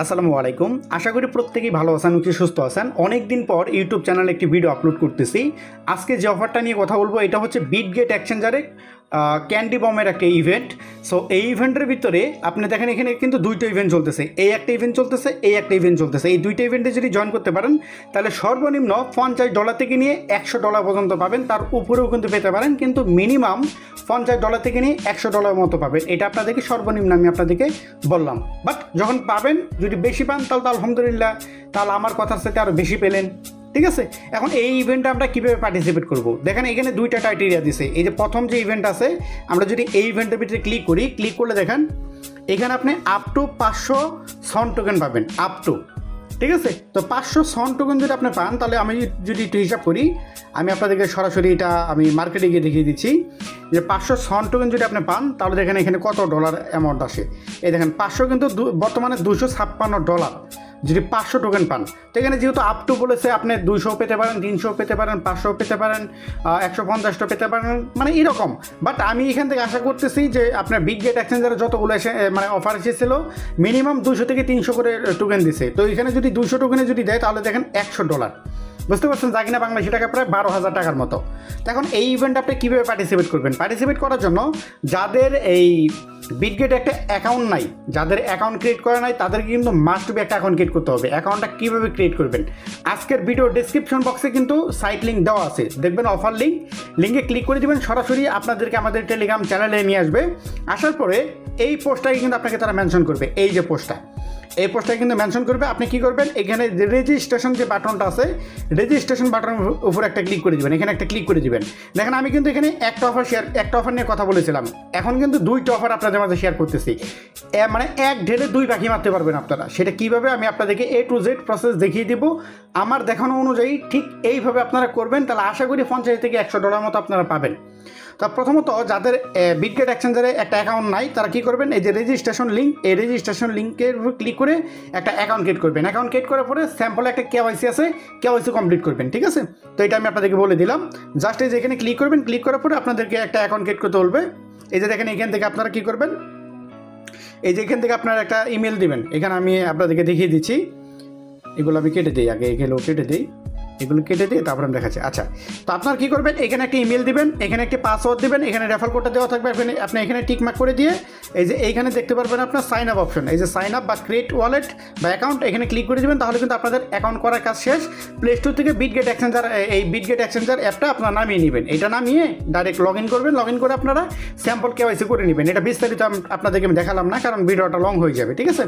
আসসালামু আলাইকুম। আশা করি প্রত্যেকেই ভালো আছেন, সুস্থ আছেন। অনেক দিন পর ইউটিউব চ্যানেলে একটি ভিডিও আপলোড করতেছি। আজকে যে অফারটা নিয়ে কথা বলবো এটা হচ্ছে বিটগেট এক্সচেঞ্জারে ক্যান্ডি বমের একটা ইভেন্ট। সো এই ইভেন্টের ভিতরে আপনি দেখেন এখানে কিন্তু দুইটা ইভেন্ট চলতেছে, এই একটা ইভেন্ট চলতেছে, এই একটা ইভেন্ট চলতেছে। এই দুইটা ইভেন্টে যদি জয়েন করতে পারেন তাহলে সর্বনিম্ন $50 থেকে নিয়ে $100 পর্যন্ত পাবেন, তার উপরেও কিন্তু পেতে পারেন, কিন্তু মিনিমাম $50 থেকে নিয়ে $100 মতো পাবেন। এটা আপনাদেরকে সর্বনিম্ন আমি আপনাদেরকে বললাম। বাট যখন পাবেন, যদি বেশি পান তাহলে তো আলহামদুলিল্লাহ, তাহলে আমার কথার সাথে আরও বেশি পেলেন। ঠিক আছে, এখন এই ইভেন্টে আমরা কীভাবে পার্টিসিপেট করব? দেখেন এখানে দুইটা ক্রাইটেরিয়া দিছে। এই যে প্রথম যে ইভেন্ট আছে, আমরা যদি এই ইভেন্টের ভিতরে ক্লিক করি, ক্লিক করলে দেখেন এখানে আপনি আপ টু 500 সন টোকেন পাবেন, আপ টু। ঠিক আছে, তো 500 সন টোকেন যদি আপনি পান তাহলে আমি যদি একটু হিসাব করি, আমি আপনাদেরকে সরাসরি এটা আমি মার্কেটে গিয়ে দেখিয়ে দিচ্ছি যে 500 সন টোকেন যদি আপনি পান তাহলে দেখেন এখানে কত ডলার অ্যামাউন্ট আসে। এই দেখেন 500 কিন্তু বর্তমানে $256 যদি 500 টোকেন পান। তো এখানে যেহেতু আপ টু বলেছে, আপনি 200 পেতে পারেন, 300 পেতে পারেন, 500 পেতে পারেন, 150টা পেতে পারেন, মানে এরকম। বাট আমি এখান থেকে আশা করতেছি যে আপনার বিটগেট এক্সচেঞ্জারে যতগুলো মানে অফার এসেছিল মিনিমাম 200 থেকে 300 করে টোকেন দিছে। তো এখানে যদি 200 টোকেনে যদি দেয় তাহলে দেখেন $100, বুঝতে পারছেন, যা কিনা বাংলাদেশি টাকা প্রায় 12,000 টাকার মতো। তো এখন এই ইভেন্ট আপনি কীভাবে পার্টিসিপেট করবেন? পার্টিসিপেট করার জন্য যাদের এই বিটগেট একটা অ্যাকাউন্ট নাই, যাদের অ্যাকাউন্ট ক্রিয়েট করা নাই, তাদেরকে কিন্তু মাস্ট বি একটা অ্যাকাউন্ট ক্রিয়েট করতে হবে। অ্যাকাউন্টটা কীভাবে ক্রিয়েট করবেন আজকের ভিডিও ডেসক্রিপশন বক্সে কিন্তু সাইট লিঙ্ক দেওয়া আছে, দেখবেন অফার লিঙ্কে ক্লিক করে দেবেন, সরাসরি আপনাদেরকে আমাদের টেলিগ্রাম চ্যানেলে নিয়ে আসবে। আসার পরে এই পোস্টটাকে কিন্তু আপনাকে তারা মেনশন করবে, এই যে পোস্টটা, এই পোস্টটা কিন্তু মেনশন করবে। আপনি কি করবেন, এখানে রেজিস্ট্রেশন যে বাটনটা আছে, রেজিস্ট্রেশন বাটনের উপর একটা ক্লিক করে দিবেন, এখানে একটা ক্লিক করে দিবেন। দেখেন আমি কিন্তু এখানে একটা অফার নিয়ে কথা বলেছিলাম, এখন কিন্তু দুইটা অফার আপনাদের মাঝে শেয়ার করতেছি। মানে এক ঢেলে দুই পাখি মারতে পারবেন আপনারা। সেটা কীভাবে আমি আপনাদেরকে A to Z প্রসেস দেখিয়ে দিব। আমার দেখানো অনুযায়ী ঠিক এইভাবে আপনারা করবেন, তাহলে আশা করি $50 থেকে $100 মতো আপনারা পাবেন। তা প্রথমত যাদের বিটগেট এক্সচেঞ্জারে একটা অ্যাকাউন্ট নাই তারা কী করবেন, এই যে রেজিস্ট্রেশন লিঙ্ক, এই রেজিস্ট্রেশন লিঙ্কের উপর ক্লিক করে একটা অ্যাকাউন্ট ক্রিয়েট করবেন। অ্যাকাউন্ট ক্রিয়েট করার পরে স্যাম্পলে একটা কেওয়াইসি আছে, কেওয়াইসি কমপ্লিট করবেন। ঠিক আছে, তো এটা আমি আপনাদেরকে বলে দিলাম। জাস্ট এই যে এখানে ক্লিক করবেন, ক্লিক করার পরে আপনাদেরকে একটা অ্যাকাউন্ট ক্রিয়েট করতে বলবে। এই যে দেখেন এখান থেকে আপনারা কী করবেন, এই যে এখান থেকে আপনারা একটা ইমেল দিবেন। এখানে আমি আপনাদেরকে দেখিয়ে দিচ্ছি, এগুলো আমি কেটে দিই, আগে এগুলো কেটে দিই, এগুলো কেটে দিয়ে তারপর আমি দেখাচ্ছি। আচ্ছা, তো আপনার কী করবেন, এখানে একটা ইমেল দিবেন, এখানে একটি পাসওয়ার্ড দিবেন, এখানে রেফার কোডটা দেওয়া থাকবে, আপনি এখানে টিকমার্ক করে দিয়ে এই যে এইখানে দেখতে পারবেন আপনার সাইন আপ অপশন, এই যে সাইন আপ বা ক্রিয়েট ওয়ালেট বা অ্যাকাউন্ট, এখানে ক্লিক করে দেবেন। তাহলে কিন্তু আপনাদের অ্যাকাউন্ট করার কাজ শেষ। প্লে স্টোর থেকে বিটগেট এক্সচেঞ্জার, এই বিটগেট এক্সচেঞ্জার অ্যাপটা আপনারা নামিয়ে নেবেন। এটা নামিয়ে ডাইরেক্ট লগ ইন করবেন, লগ ইন করে আপনারা স্যাম্পল কেওয়াইসি করে নেবেন। এটা বিস্তারিত আপনাদেরকে আমি দেখালাম না, কারণ ভিডিওটা লং হয়ে যাবে। ঠিক আছে,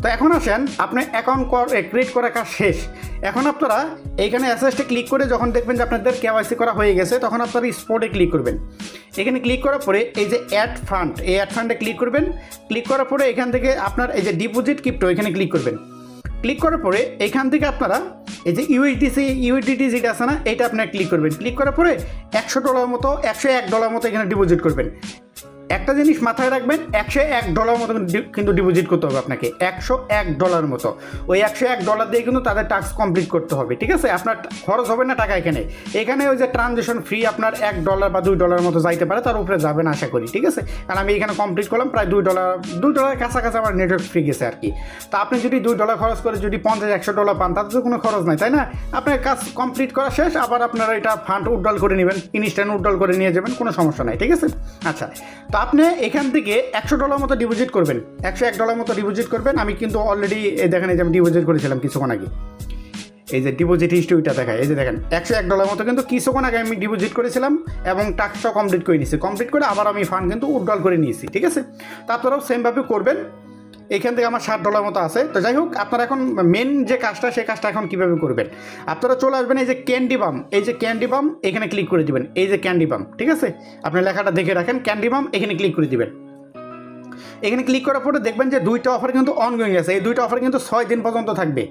তো এখন আসেন, আপনার অ্যাকাউন্ট ক্রিয়েট করার কাজ শেষ। এখন আপনারা এইখানে অ্যাসেসটে ক্লিক করে যখন দেখবেন যে আপনাদের কেওয়াইসি করা হয়ে গেছে, তখন আপনারা স্পটে ক্লিক করবেন। এখানে ক্লিক করার পরে এই যে অ্যাড ফান্ড, এই অ্যাড ফান্ডে ক্লিক করবেন। ক্লিক করার পরে এখান থেকে আপনার এই যে ডিপোজিট ক্রিপ্টো, এখানে ক্লিক করবেন। ক্লিক করার পরে এখান থেকে আপনারা এই যে ইউএসডিটি যেটা আছে না, এটা আপনারা ক্লিক করবেন। ক্লিক করার পরে $100 মতো, $101 মতো এখানে ডিপোজিট করবেন। একটা জিনিস মাথায় রাখবেন, $101 মতো কিন্তু ডিপোজিট করতে হবে আপনাকে, $101 মতো। ওই $101 দিয়ে কিন্তু তাদের টাস্ক কমপ্লিট করতে হবে। ঠিক আছে, আপনার খরচ হবে না টাকা। এখানে ওই যে ট্রানজ্যাকশন ফ্রি আপনার $1 বা $2 মতো যাইতে পারে, তার উপরে যাবে না আশা করি। ঠিক আছে, কারণ আমি এখানে কমপ্লিট করলাম প্রায় $2 কাছাকাছি আমার নেটওয়ার্ক ফ্রি গেছে আর কি। তা আপনি যদি $2 খরচ করে যদি $50-100 পান, তাতে তো কোনো খরচ নাই, তাই না? আপনার কাজ কমপ্লিট করা শেষ, আবার আপনারা এটা ফান্ড উইথড্রল করে নেবেন, ইনস্ট্যান্ট উইথড্রল করে নিয়ে যাবেন, কোনো সমস্যা নাই। ঠিক আছে, আচ্ছা, তো আপনি এখান থেকে $100 মতো ডিপোজিট করবেন, $101 মতো ডিপোজিট করবেন। আমি কিন্তু অলরেডি দেখেন এই যে আমি ডিপোজিট করেছিলাম কিছুক্ষণ আগে, এই যে ডিপোজিট হিস্ট্রিটা দেখায়, এই যে দেখেন $101 মতো কিন্তু কিছুক্ষণ আগে আমি ডিপোজিট করেছিলাম এবং টাস্কটাও কমপ্লিট করে নিয়েছি। কমপ্লিট করে আবার আমি ফান্ড কিন্তু উইথড্রল করে নিয়েছি। ঠিক আছে, তারপরেও সেমভাবে করবেন। এখান থেকে আমার $60 মতো আছে। তো যাই হোক, আপনারা এখন মেন যে কাজটা, সেই কাজটা এখন কীভাবে করবেন, আপনারা চলে আসবেন এই যে ক্যান্ডি বাম, এই যে ক্যান্ডি বাম, এখানে ক্লিক করে দিবেন। এই যে ক্যান্ডি বাম, ঠিক আছে, আপনি লেখাটা দেখে রাখেন, ক্যান্ডি বাম, এখানে ক্লিক করে দিবেন। এখানে ক্লিক করার পরে দেখবেন যে দুইটা অফার কিন্তু অনগোয়িং আছে। এই দুইটা অফার কিন্তু 6 দিন পর্যন্ত থাকবে।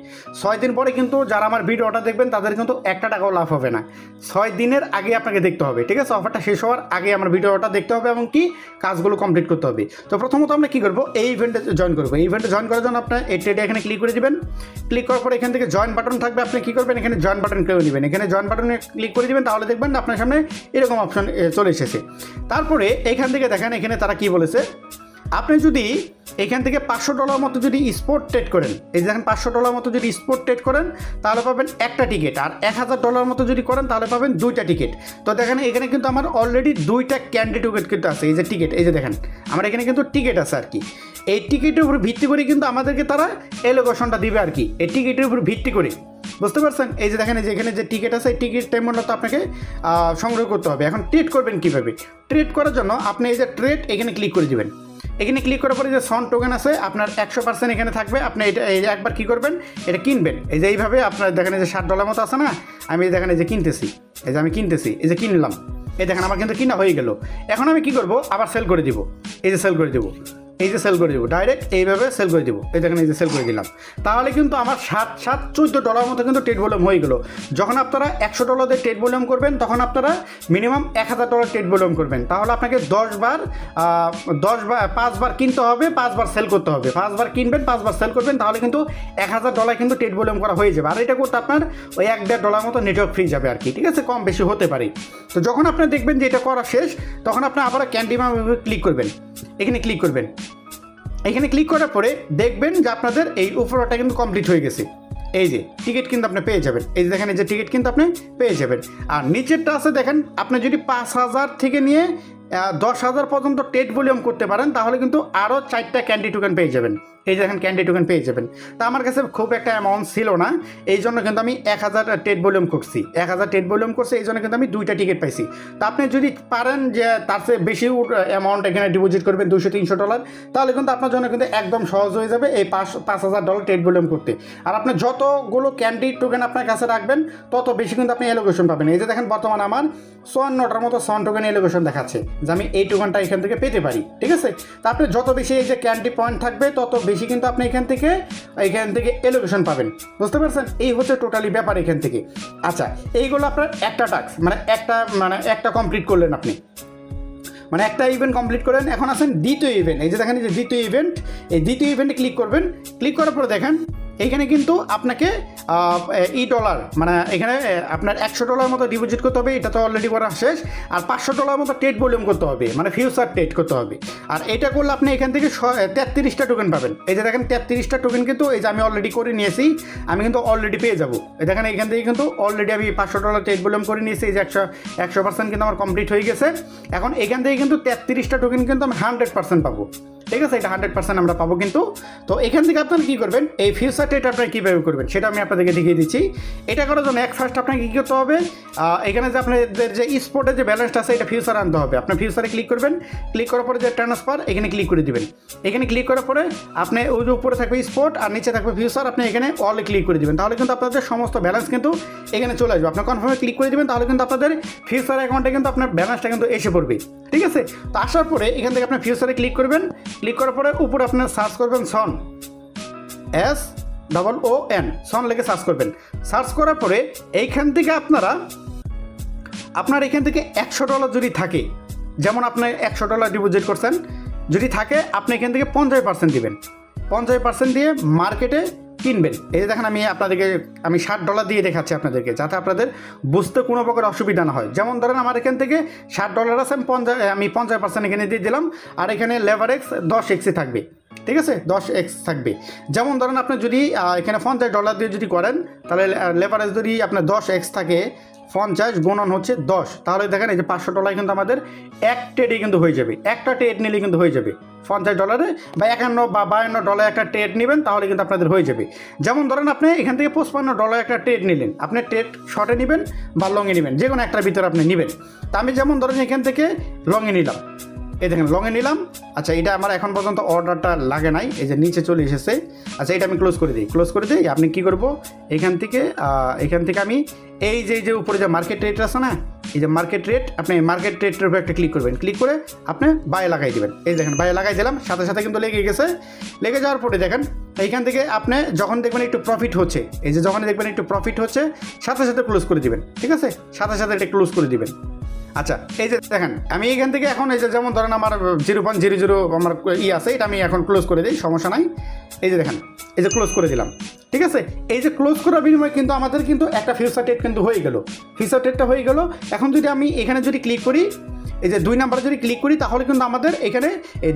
6 দিন পরে কিন্তু যারা আমার ভিডিওটা দেখবেন তাদের কিন্তু একটা টাকাও লাভ হবে না। 6 দিনের আগে আপনাকে দেখতে হবে। ঠিক আছে, অফারটা শেষ হওয়ার আগে আমার ভিডিওটা দেখতে হবে এবং কি কাজগুলো কমপ্লিট করতে হবে। তো প্রথমত আমরা কী করবো, এই ইভেন্টে জয়েন করবো। এই ইভেন্টে জয়েন করার জন্য আপনার এই ট্রেডে এখানে ক্লিক করে দেবেন। ক্লিক করার পরে এখান থেকে জয়েন বাটন থাকবে, আপনি কী করবেন, এখানে জয়েন বাটন করে নেবেন। এখানে জয়েন বাটনে ক্লিক করে দেবেন, তাহলে দেখবেন আপনার সামনে এরকম অপশন চলে এসেছে। তারপরে এখান থেকে দেখেন এখানে তারা কী বলেছে, আপনি যদি এখান থেকে $500 মতো যদি স্পট ট্রেড করেন, এই যে দেখেন $500 মতো যদি স্পট ট্রেড করেন তাহলে পাবেন একটা টিকিট, আর $1000 মতো যদি করেন তাহলে পাবেন 2টা টিকিট। তো দেখেন এখানে কিন্তু আমার অলরেডি 2টা ক্যান্ডি টিকিট কিন্তু আছে, এই যে টিকিট, এই যে দেখেন আমার এখানে কিন্তু টিকিট আছে আর কি। এই টিকিটের উপর ভিত্তি করে কিন্তু আমাদেরকে তারা এলোকেশনটা দিবে আর কি, এই টিকিটের উপর ভিত্তি করে, বুঝতে পারছেন? এই যে দেখেন, এই যে এখানে যে টিকিট আছে, এই টিকিট টাইমটা তো আপনাকে সংগ্রহ করতে হবে। এখন ট্রেড করবেন কীভাবে? ট্রেড করার জন্য আপনি এই যে ট্রেড এখানে ক্লিক করে দেবেন। এখানে ক্লিক করার পরে যে সন টোকেন আছে আপনার 100% এখানে থাকবে। আপনি এটা একবার কী করবেন, এটা কিনবেন। এই যে এইভাবে আপনার দেখেন এই যে $60 মতো আছে না, আমি দেখেন এই যে কিনতেছি, এই যে আমি কিনতেছি, এই যে কিনলাম, এই দেখেন আমার কিন্তু কিনা হয়ে গেল। এখন আমি কী করব, আবার সেল করে দিব, এই যে সেল করে দেবো, এই যে সেল করে দেবো, ডাইরেক্ট এইভাবে সেল করে দেবো, এই দেখেন এই যে সেল করে দিলাম। তাহলে কিন্তু আমার $14 মতো কিন্তু ট্রেড ভলিউম হয়ে গেল। যখন আপনারা $100 দিয়ে ট্রেড ভলিউম করবেন তখন আপনারা মিনিমাম $1000 ট্রেড ভলিউম করবেন। তাহলে আপনাকে 5 বার কিনতে হবে, 5 বার সেল করতে হবে, 5 বার কিনবেন, 5 বার সেল করবেন, তাহলে কিন্তু $1000 কিন্তু ট্রেড ভলিউম করা হয়ে যাবে। আর এটা করতে আপনার ওই $1-1.5 মতো নেটওয়ার্ক ফ্রি যাবে আর কি, ঠিক আছে, কম বেশি হতে পারে। তো যখন আপনি দেখবেন যে এটা করা শেষ, তখন আপনি আবার ক্যান্ডি বাম ক্লিক করবেন, এখানে ক্লিক করবেন। এখানে ক্লিক করার পরে দেখবেন যে আপনাদের এই উপরটা কিন্তু কমপ্লিট হয়ে গেছে। এই যে টিকিট কিন্তু আপনি পেয়ে যাবেন, এই যে দেখেন এই যে টিকিট কিন্তু আপনি পেয়ে যাবেন। আর নিচেরটা আছে দেখেন, আপনি যদি 5000 থেকে নিয়ে 10,000 পর্যন্ত ট্রেড ভলিউম করতে পারেন তাহলে কিন্তু আরও 4টা ক্যান্ডি টোকেন পেয়ে যাবেন। এই দেখেন ক্যান্ডি টোকেন পেয়ে যাবেন। তা আমার কাছে খুব একটা অ্যামাউন্ট ছিল না, এই জন্য কিন্তু আমি 1000 ট্রেড ভলিউম করছি, 1000 ট্রেড ভলিউম করছি, এই জন্য কিন্তু আমি 2টা টিকিট পাইছি। তা আপনি যদি পারেন যে তার চেয়ে বেশি অ্যামাউন্ট এখানে ডিপোজিট করবেন, $200-300, তাহলে কিন্তু আপনার জন্য কিন্তু একদম সহজ হয়ে যাবে এই $5000 ট্রেড ভলিউম করতে। আর আপনি যতগুলো ক্যান্ডি টোকেন আপনার কাছে রাখবেন তত বেশি কিন্তু আপনি এলোকেশন পাবেন। এই যে দেখেন বর্তমানে আমার 54টার মতো সন টোকেন এলোকেশন দেখাচ্ছে যে আমি এই টোকেনটা এখান থেকে পেতে পারি, ঠিক আছে। তা আপনি যত বেশি এই যে ক্যান্ডি পয়েন্ট থাকবে তত বেশি কিন্তু আপনি এখান থেকে এলোকেশন পাবেন, বুঝতে পারছেন? এই হচ্ছে টোটালি ব্যাপার এখান থেকে। আচ্ছা, এইগুলো আপনার একটা টাস্ক মানে একটা কমপ্লিট করলেন আপনি, মানে একটা ইভেন্ট কমপ্লিট করেন। এখন আসেন দ্বিতীয় ইভেন্ট, এই যে দেখেন এই যে দ্বিতীয় ইভেন্ট, এই দ্বিতীয় ইভেন্টে ক্লিক করবেন। ক্লিক করার পরে দেখেন এইখানে কিন্তু আপনাকে $, মানে এখানে আপনার $100 মতো ডিপোজিট করতে হবে, এটা তো অলরেডি করা শেষ। আর $500 মতো ট্রেড ভলিউম করতে হবে, মানে ফিউচার ট্রেড করতে হবে। আর এটা করলে আপনি এখান থেকে 33টা টোকেন পাবেন। এই যে দেখেন 33টা টোকেন কিন্তু এই যে আমি অলরেডি করে নিয়েছি, আমি কিন্তু অলরেডি পেয়ে যাবো। এই দেখেন এখান থেকে কিন্তু অলরেডি আমি $500 ট্রেড ভলিউম করে নিয়েছি, এই যে 100% কিন্তু আমার কমপ্লিট হয়ে গেছে। এখন এখান থেকে কিন্তু 33টা টোকেন কিন্তু আমি 100% পাবো, ঠিক আছে, এটা 100% আমরা পাবো কিন্তু। তো এখান থেকে আপনারা কী করবেন, এই ফিউচার ট্রেড আপনারা কীভাবে করবেন সেটা আমি আপনাদেরকে দেখিয়ে দিচ্ছি। এটা করার জন্য ফার্স্ট আপনাকে কী করতে হবে, এখানে যে আপনাদের যে স্পটের যে ব্যালেন্সটা আছে এটা ফিউচার আনতে হবে। আপনার ফিউচারে ক্লিক করবেন, ক্লিক করার পরে যে ট্রান্সফার এখানে ক্লিক করে দেবেন। এখানে ক্লিক করার পরে আপনি ওই যে উপরে থাকবে স্পট আর নিচে থাকবে ফিউচার, আপনি এখানে অলে ক্লিক করে দেবেন। তাহলে কিন্তু আপনাদের সমস্ত ব্যালেন্স কিন্তু এখানে চলে আসবে। আপনার কনফার্মে ক্লিক করে দেবেন, তাহলে কিন্তু আপনাদের ফিউচার অ্যাকাউন্টে কিন্তু আপনার ব্যালেন্সটা কিন্তু এসে পড়বে, ঠিক আছে। তো আসার পরে এখান থেকে আপনার ফিউচারে ক্লিক করবেন। ক্লিক করার পরে উপরে আপনার সার্চ করবেন সন, SOON, সন লেগে সার্চ করবেন। সার্চ করার পরে এইখান থেকে আপনার এখান থেকে $100 যদি থাকে, যেমন আপনি $100 ডিপোজিট করছেন, যদি থাকে আপনি এখান থেকে 50% দিবেন। 50% দিয়ে মার্কেটে কিনবেন। এই যে দেখেন আমি আপনাদেরকে $60 দিয়ে দেখাচ্ছি আপনাদেরকে, যাতে আপনাদের বুঝতে কোনো প্রকার অসুবিধা না হয়। যেমন ধরেন আমার এখান থেকে $60 আছে, আমি 50% এখানে দিয়ে দিলাম। আর এখানে লেভারেজ 10x থাকবে, ঠিক আছে, 10x থাকবে। যেমন ধরেন আপনি যদি এখানে $50 দিয়ে যদি করেন, তাহলে লেভারেজ যদি আপনার 10x থাকে, 50 গুণন হচ্ছে 10, তাহলে দেখেন এই যে $500 কিন্তু আমাদের এক ট্রেডে কিন্তু হয়ে যাবে। একটা ট্রেড নিলে কিন্তু হয়ে যাবে $50 বা 51 বা $52 একটা ট্রেড নেবেন, তাহলে কিন্তু আপনাদের হয়ে যাবে। যেমন ধরেন আপনি এখান থেকে $55 একটা ট্রেড নিলেন, আপনি ট্রেড শর্টে নেবেন বা লংয়ে নেবেন, যে কোনো একটার ভিতরে আপনি নেবেন। তা আমি যেমন ধরেন এখান থেকে লংয়ে নিলাম, এই দেখেন লংয়ে নিলাম। আচ্ছা, এটা আমার এখন পর্যন্ত অর্ডারটা লাগে নাই, এই যে নিচে চলে এসেছে। আচ্ছা, এটা আমি ক্লোজ করে দিই। আপনি কি করব, এখান থেকে আমি এই যে উপরে যে মার্কেট রেট আছে না, এই যে মার্কেট রেট, আপনি মার্কেট রেটের উপরে একটা ক্লিক করবেন। ক্লিক করে আপনি বাই লাগাই দেবেন। এই দেখেন বাই লাগাই দিলাম, সাথে সাথে কিন্তু লেগে গেছে। লেগে যাওয়ার পরে দেখেন এইখান থেকে আপনি যখন দেখবেন একটু প্রফিট হচ্ছে, এই যে যখন দেখবেন একটু প্রফিট হচ্ছে, সাথে সাথে ক্লোজ করে দিবেন, ঠিক আছে, সাথে সাথে এটা ক্লোজ করে দিবেন। আচ্ছা, এই যে দেখেন আমি এখান থেকে এখন এই যে যেমন ধরেন আমার 0.00 আমার আছে, এটা আমি এখন ক্লোজ করে দিই, সমস্যা নাই। এই যে দেখেন এই যে ক্লোজ করে দিলাম, ঠিক আছে। এই যে ক্লোজ করার বিনিময়ে কিন্তু আমাদের কিন্তু একটা ফিউচার ট্রেড কিন্তু হয়ে গেল, ফিউচার ট্রেডটা হয়ে গেল। এখন যদি আমি এখানে যদি ক্লিক করি, এই যে 2 নাম্বারে যদি ক্লিক করি তাহলে কিন্তু আমাদের এখানে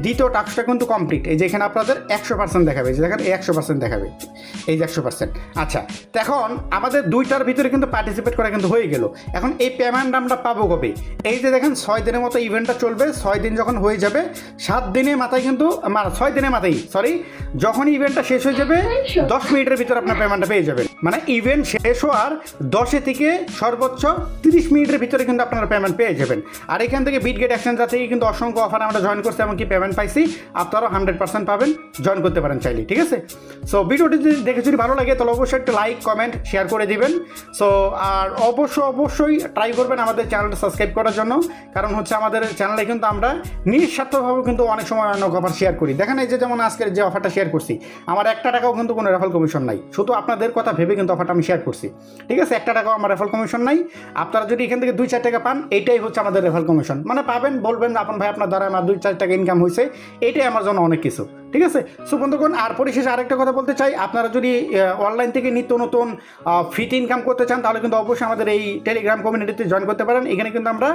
দ্বিতীয় টাস্কটা কিন্তু কমপ্লিট। এই যে এখানে আপনাদের 100% দেখাবে, এই যে দেখেন 100% দেখাবে, এই যে 100%। আচ্ছা, তো এখন আমাদের 2টার ভিতরে কিন্তু পার্টিসিপেট করা কিন্তু হয়ে গেল। এখন এই পেমেন্ট আমরা পাবো কবে? এই যে দেখেন 6 দিনের মতো ইভেন্টটা চলবে। 6 দিন যখন হয়ে যাবে, 7 দিনের মাথায় কিন্তু 6 দিনের মাথায় যখন ইভেন্টটা শেষ হয়ে যাবে 10 মিনিটের ভিতরে আপনার পেমেন্টটা পেয়ে যাবেন। মানে ইভেন্ট শেষ হওয়ার 10 থেকে সর্বোচ্চ 30 মিনিটের ভিতরে কিন্তু আপনারা পেমেন্ট পেয়ে যাবেন। আর এখান থেকে বিটগেট এক্সচেঞ্জার থেকে কিন্তু অসংখ্য অফার আমরা জয়েন করছি, এমনকি পেমেন্ট পাইছি। আপনারাও 100% পাবেন, জয়েন করতে পারেন চাইলে, ঠিক আছে? সো ভিডিওটি দেখে যদি ভালো লাগে তাহলে অবশ্যই একটা লাইক, কমেন্ট, শেয়ার করে দিবেন। সো আর অবশ্যই ট্রাই করবেন আমাদের চ্যানেলটা সাবস্ক্রাইব করার জন্য, কারণ হচ্ছে আমাদের চ্যানেলে কিন্তু আমরা নিঃস্বার্থভাবে কিন্তু অনেক সময় অনেক অফার শেয়ার করি। দেখেন এই যে যেমন আজকের যে অফারটা শেয়ার করছি, আমার 1 টাকাও কিন্তু কোনো রেফারেল কমিশন নাই, শুধু আপনাদের কথা ভেবে কিন্তু অফারটা আমি শেয়ার করছি, ঠিক আছে? 1 টাকাও আমার রেফারেল কমিশন নাই। আপনারা যদি এখান থেকে 2-4 টাকা পান, এইটাই হচ্ছে আমাদের রেফারেল কমিশন। মানে পাবেন, বলবেন আপন ভাই আপনার দ্বারা আমার 2-4 টাকা ইনকাম হয়েছে, এইটাই আমার জন্য অনেক কিছু, ঠিক আছে? সো বন্ধুগণ, আর পরিশেষে আরেকটা কথা বলতে চাই, আপনারা যদি অনলাইন থেকে নিত্য নতুন ফ্রিতে ইনকাম করতে চান তাহলে কিন্তু অবশ্যই আমাদের এই টেলিগ্রাম কমিউনিটিতে জয়েন করতে পারেন। এখানে কিন্তু আমরা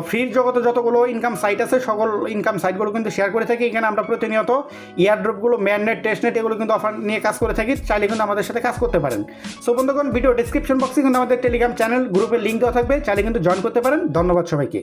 ফ্রির জগতে যতগুলো ইনকাম সাইট আছে সকল ইনকাম সাইটগুলো কিন্তু শেয়ার করে থাকি। এখানে আমরা প্রতিনিয়ত ইয়ারড্রপগুলো, ম্যাননেট, টেস্টনেট এগুলো কিন্তু অফার নিয়ে কাজ করে থাকি, চাইলে কিন্তু আমাদের সাথে কাজ করতে পারেন। সো বন্ধুগণ, ভিডিও ডিসক্রিপশন বক্সে কিন্তু আমাদের টেলিগ্রাম চ্যানেল গ্রুপের লিঙ্ক দেওয়া থাকবে, চাইলে কিন্তু জয়েন করতে পারেন। ধন্যবাদ সবাইকে।